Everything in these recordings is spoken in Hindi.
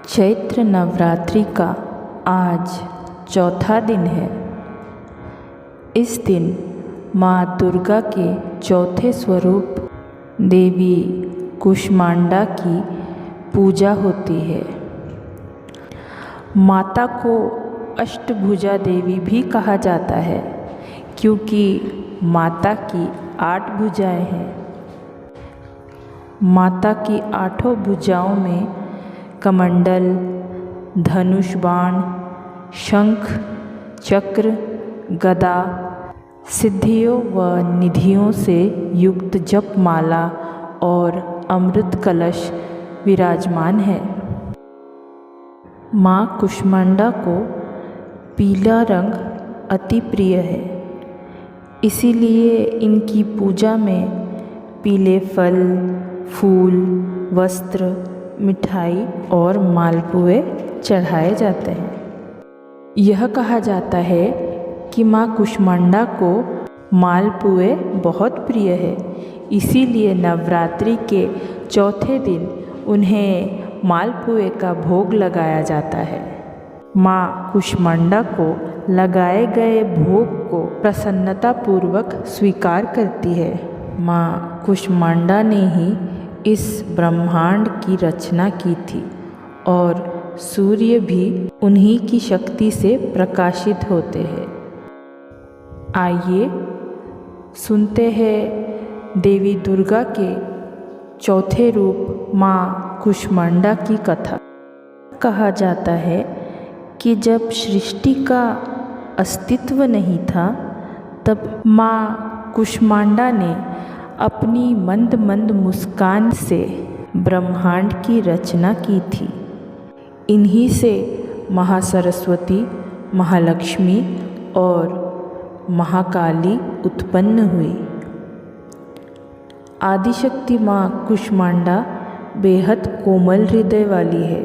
चैत्र नवरात्रि का आज चौथा दिन है। इस दिन माँ दुर्गा के चौथे स्वरूप देवी कुष्मांडा की पूजा होती है। माता को अष्टभुजा देवी भी कहा जाता है क्योंकि माता की 8 भुजाएं हैं। माता की 8 भुजाओं में कमंडल, धनुष बाण, शंख, चक्र, गदा, सिद्धियों व निधियों से युक्त जप माला और अमृत कलश विराजमान है। माँ कुष्मांडा को पीला रंग अति प्रिय है, इसीलिए इनकी पूजा में पीले फल, फूल, वस्त्र, मिठाई और मालपुए चढ़ाए जाते हैं। यह कहा जाता है कि माँ कुष्मांडा को मालपुए बहुत प्रिय है, इसीलिए नवरात्रि के चौथे दिन उन्हें मालपुए का भोग लगाया जाता है। माँ कुष्मांडा को लगाए गए भोग को प्रसन्नतापूर्वक स्वीकार करती है। माँ कुष्मांडा ने ही इस ब्रह्मांड की रचना की थी और सूर्य भी उन्हीं की शक्ति से प्रकाशित होते हैं। आइए सुनते हैं देवी दुर्गा के चौथे रूप माँ कुष्मांडा की कथा। कहा जाता है कि जब सृष्टि का अस्तित्व नहीं था, तब माँ कुष्मांडा ने अपनी मंद मंद मुस्कान से ब्रह्मांड की रचना की थी। इन्हीं से महासरस्वती, महालक्ष्मी और महाकाली उत्पन्न हुई। आदिशक्ति माँ कुष्मांडा बेहद कोमल हृदय वाली है।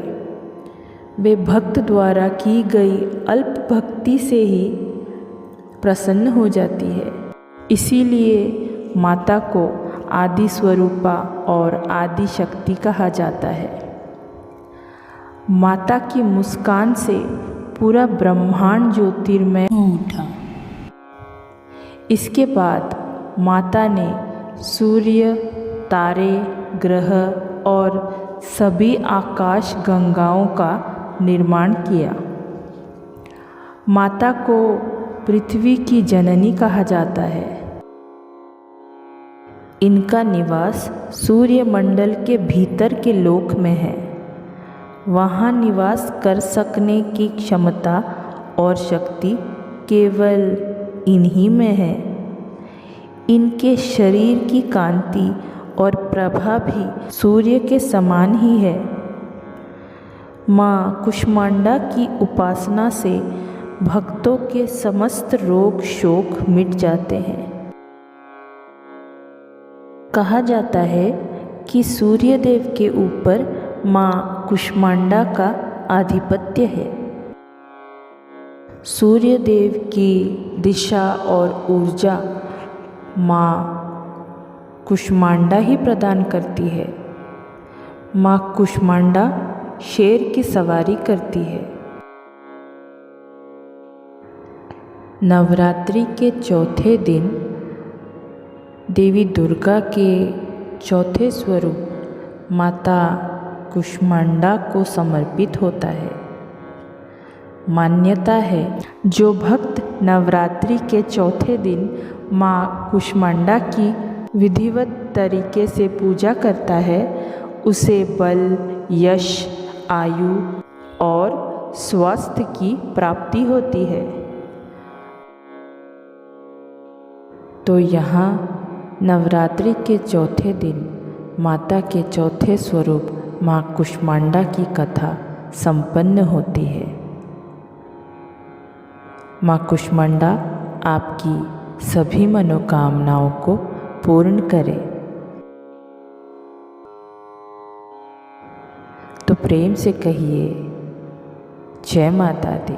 वे भक्त द्वारा की गई अल्प भक्ति से ही प्रसन्न हो जाती है। इसीलिए माता को आदि स्वरूपा और आदि शक्ति कहा जाता है। माता की मुस्कान से पूरा ब्रह्मांड ज्योतिर्मय हो उठा। इसके बाद माता ने सूर्य, तारे, ग्रह और सभी आकाश गंगाओं का निर्माण किया। माता को पृथ्वी की जननी कहा जाता है। इनका निवास सूर्यमंडल के भीतर के लोक में है। वहाँ निवास कर सकने की क्षमता और शक्ति केवल इन्हीं में है। इनके शरीर की कांति और प्रभा भी सूर्य के समान ही है। माँ कुष्मांडा की उपासना से भक्तों के समस्त रोग शोक मिट जाते हैं। कहा जाता है कि सूर्यदेव के ऊपर माँ कुष्मांडा का आधिपत्य है। सूर्यदेव की दिशा और ऊर्जा माँ कुष्मांडा ही प्रदान करती है। माँ कुष्मांडा शेर की सवारी करती है। नवरात्रि के चौथे दिन देवी दुर्गा के चौथे स्वरूप माता कुष्मांडा को समर्पित होता है। मान्यता है जो भक्त नवरात्रि के चौथे दिन माँ कुष्मांडा की विधिवत तरीके से पूजा करता है, उसे बल, यश, आयु और स्वास्थ्य की प्राप्ति होती है। तो यहाँ नवरात्रि के चौथे दिन माता के चौथे स्वरूप माँ कुष्मांडा की कथा संपन्न होती है। माँ कुष्मांडा आपकी सभी मनोकामनाओं को पूर्ण करे। तो प्रेम से कहिए जय माता दी।